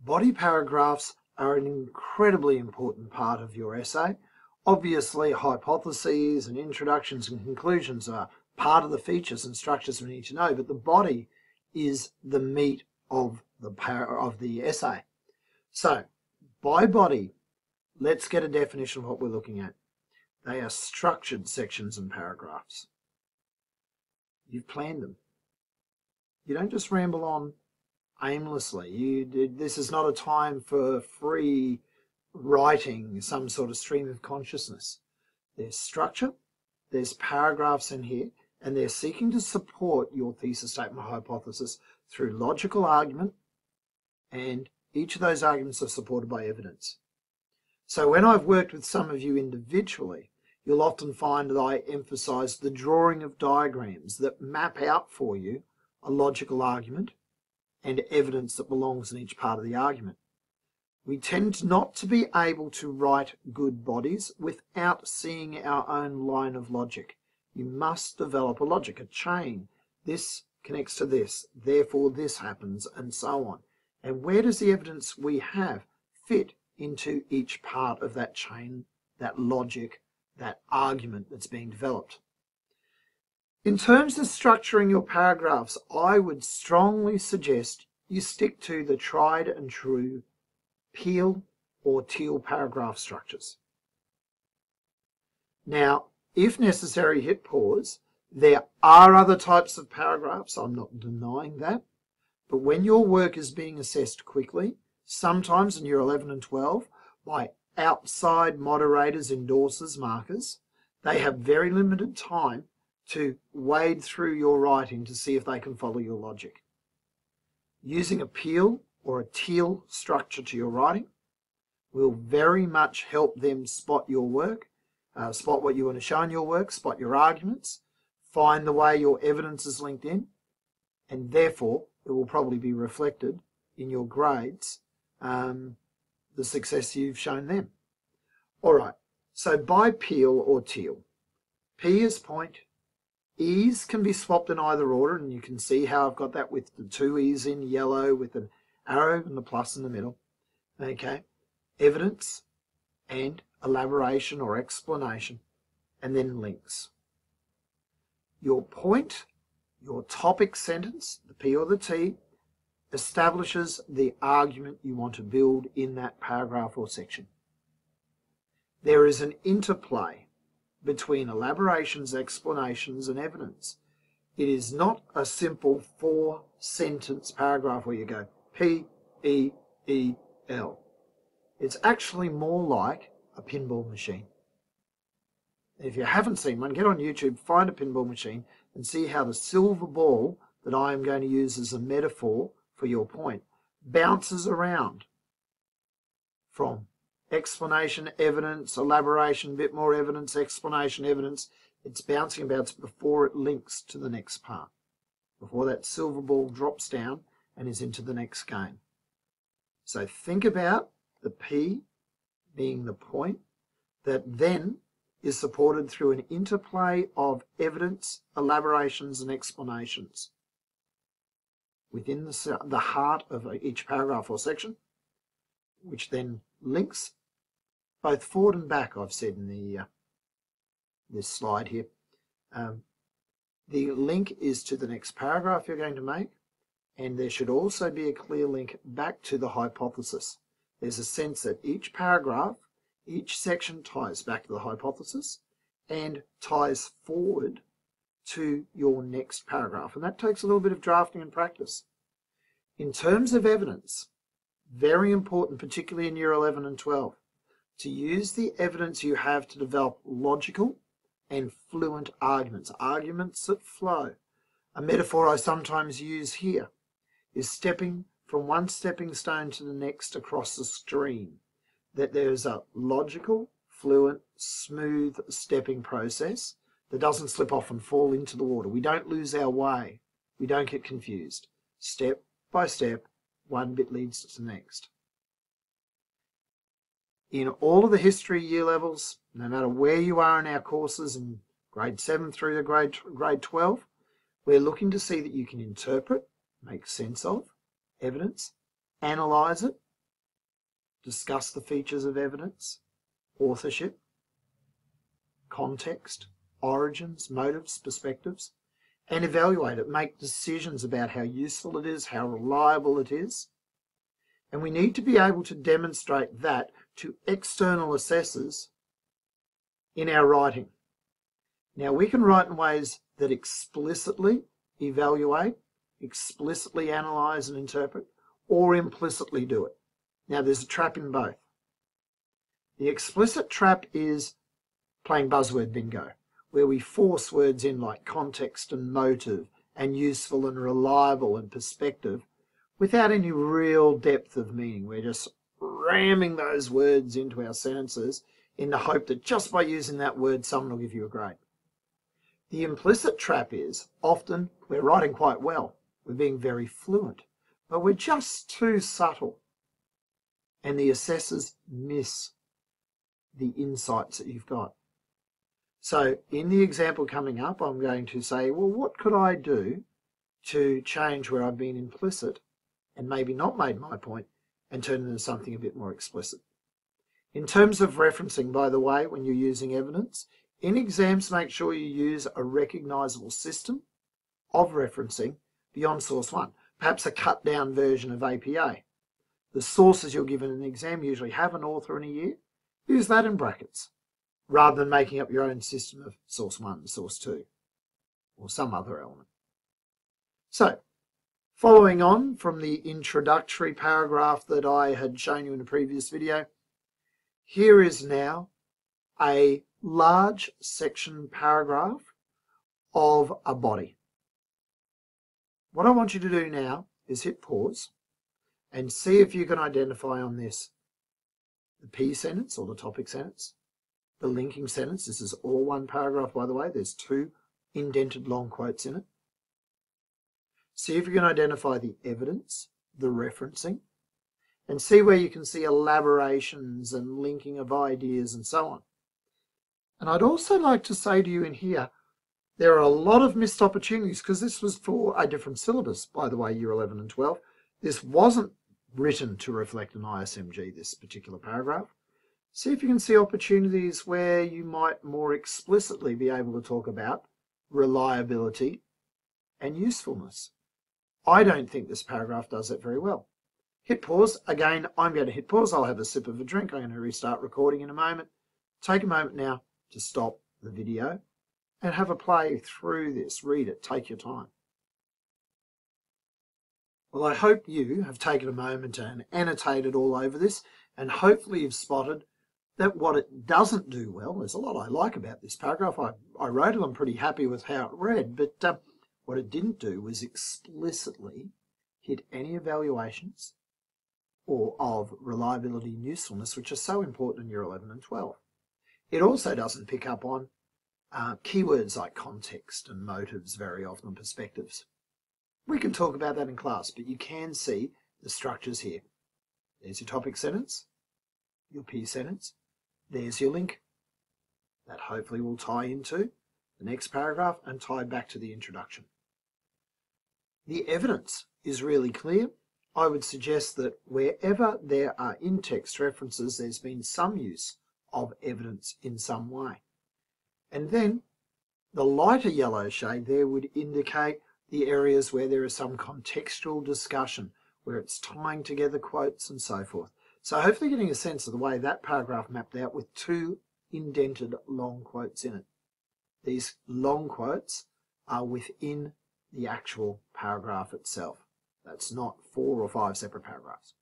Body paragraphs are an incredibly important part of your essay. Obviously, hypotheses and introductions and conclusions are part of the features and structures we need to know, but the body is the meat of the essay. So, by body, let's get a definition of what we're looking at. They are structured sections and paragraphs. You've planned them. You don't just ramble on aimlessly. This is not a time for free writing, some sort of stream of consciousness. There's structure, there's paragraphs in here, and they're seeking to support your thesis statement or hypothesis through logical argument, and each of those arguments are supported by evidence. So when I've worked with some of you individually, you'll often find that I emphasize the drawing of diagrams that map out for you a logical argument and evidence that belongs in each part of the argument. We tend not to be able to write good bodies without seeing our own line of logic. You must develop a logic, a chain. This connects to this, therefore this happens, and so on. And where does the evidence we have fit into each part of that chain, that logic, that argument that's being developed? In terms of structuring your paragraphs, I would strongly suggest you stick to the tried and true PEEL or TEEL paragraph structures. Now, if necessary, hit pause. There are other types of paragraphs, I'm not denying that, but when your work is being assessed quickly, sometimes in year 11 and 12, by outside moderators, endorsers, markers, they have very limited time to wade through your writing to see if they can follow your logic. Using a PEEL or a TEEL structure to your writing will very much help them spot your work, spot what you want to show in your work, spot your arguments, find the way your evidence is linked in, and therefore it will probably be reflected in your grades, the success you've shown them. All right, so by PEEL or TEEL, P is point, E's can be swapped in either order, and you can see how I've got that with the two E's in yellow with an arrow and the plus in the middle. Okay, evidence and elaboration or explanation, and then links. Your point, your topic sentence, the P or the T, establishes the argument you want to build in that paragraph or section. There is an interplay between elaborations, explanations, and evidence. It is not a simple 4-sentence paragraph where you go P, E, E, L. It's actually more like a pinball machine. If you haven't seen one, get on YouTube, find a pinball machine, and see how the silver ball that I am going to use as a metaphor for your point bounces around from explanation, evidence, elaboration, bit more evidence, explanation, evidence. It's bouncing about before it links to the next part, before that silver ball drops down and is into the next game. So think about the P being the point that then is supported through an interplay of evidence, elaborations, and explanations within the heart of each paragraph or section, which then links both forward and back, I've said in this slide here. The link is to the next paragraph you're going to make, and there should also be a clear link back to the hypothesis. There's a sense that each paragraph, each section ties back to the hypothesis and ties forward to your next paragraph, and that takes a little bit of drafting and practice. In terms of evidence, very important, particularly in year 11 and 12, to use the evidence you have to develop logical and fluent arguments, arguments that flow. A metaphor I sometimes use here is stepping from one stepping stone to the next across the stream, that there's a logical, fluent, smooth stepping process that doesn't slip off and fall into the water. We don't lose our way. We don't get confused. Step by step, one bit leads to the next. In all of the history year levels, no matter where you are in our courses in grade 7 through to grade 12, we're looking to see that you can interpret, make sense of, evidence, analyse it, discuss the features of evidence, authorship, context, origins, motives, perspectives, and evaluate it. Make decisions about how useful it is, how reliable it is. And we need to be able to demonstrate that to external assessors in our writing. Now, we can write in ways that explicitly evaluate, explicitly analyse and interpret, or implicitly do it. Now, there's a trap in both. The explicit trap is playing buzzword bingo, where we force words in like context and motive and useful and reliable and perspective without any real depth of meaning. We're just ramming those words into our sentences in the hope that just by using that word, someone will give you a grade. The implicit trap is often we're writing quite well. We're being very fluent, but we're just too subtle. And the assessors miss the insights that you've got. So in the example coming up, I'm going to say, well, what could I do to change where I've been implicit and maybe not made my point and turn it into something a bit more explicit? In terms of referencing, by the way, when you're using evidence, in exams, make sure you use a recognisable system of referencing beyond source one, perhaps a cut down version of APA. The sources you're given in the exam usually have an author and a year. Use that in brackets, rather than making up your own system of source one, source two, or some other element. So, following on from the introductory paragraph that I had shown you in a previous video, here is now a large section paragraph of a body. What I want you to do now is hit pause and see if you can identify on this the P sentence or the topic sentence, the linking sentence. This is all one paragraph, by the way. There's 2 indented long quotes in it. See if you can identify the evidence, the referencing, and see where you can see elaborations and linking of ideas and so on. And I'd also like to say to you in here, there are a lot of missed opportunities because this was for a different syllabus, by the way, Year 11 and 12. This wasn't written to reflect an ISMG, this particular paragraph. See if you can see opportunities where you might more explicitly be able to talk about reliability and usefulness. I don't think this paragraph does it very well. Hit pause. Again, I'm going to hit pause. I'll have a sip of a drink. I'm going to restart recording in a moment. Take a moment now to stop the video and have a play through this. Read it. Take your time. Well, I hope you have taken a moment and annotated all over this, and hopefully you've spotted that what it doesn't do well, there's a lot I like about this paragraph. I wrote it, I'm pretty happy with how it read, but what it didn't do was explicitly hit any evaluations or of reliability and usefulness, which are so important in Year 11 and 12. It also doesn't pick up on keywords like context and motives very often, perspectives. We can talk about that in class, but you can see the structures here. There's your topic sentence, your P sentence. There's your link. That hopefully will tie into the next paragraph and tie back to the introduction. The evidence is really clear. I would suggest that wherever there are in-text references, there's been some use of evidence in some way. And then the lighter yellow shade there would indicate the areas where there is some contextual discussion, where it's tying together quotes and so forth. So hopefully getting a sense of the way that paragraph mapped out with 2 indented long quotes in it. These long quotes are within the actual paragraph itself. That's not 4 or 5 separate paragraphs.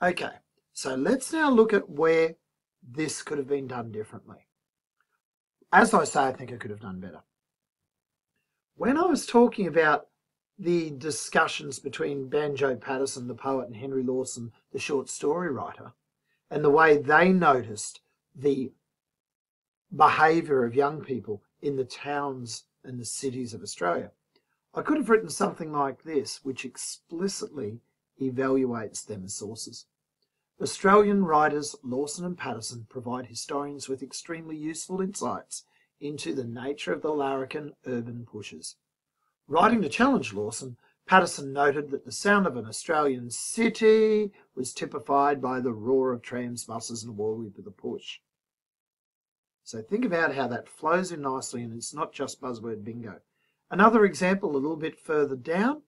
Okay, so let's now look at where this could have been done differently. As I say, I think I could have done better. When I was talking about the discussions between Banjo Paterson, the poet, and Henry Lawson, the short story writer, and the way they noticed the behaviour of young people in the towns and the cities of Australia, I could have written something like this, which explicitly evaluates them as sources. Australian writers Lawson and Paterson provide historians with extremely useful insights into the nature of the larrikin urban pushes. Writing to challenge Lawson, Paterson noted that the sound of an Australian city was typified by the roar of trams, buses, and a war whoop with a push. So think about how that flows in nicely, and it's not just buzzword bingo. Another example a little bit further down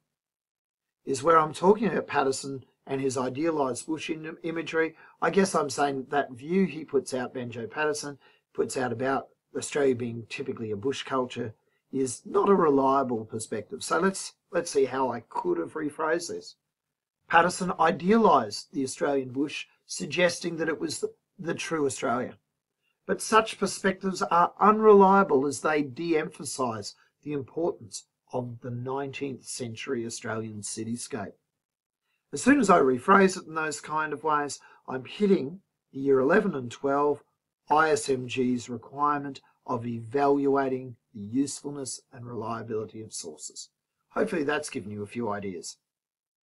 is where I'm talking about Patterson and his idealised bush imagery. I guess I'm saying that view he puts out, Benjo Patterson, puts out about Australia being typically a bush culture, is not a reliable perspective. So let's see how I could have rephrased this. Patterson idealised the Australian bush, suggesting that it was the true Australia. But such perspectives are unreliable as they de-emphasise the importance of the 19th century Australian cityscape. As soon as I rephrase it in those kind of ways, I'm hitting the year 11 and 12 ISMG's requirement of evaluating the usefulness and reliability of sources. Hopefully that's given you a few ideas.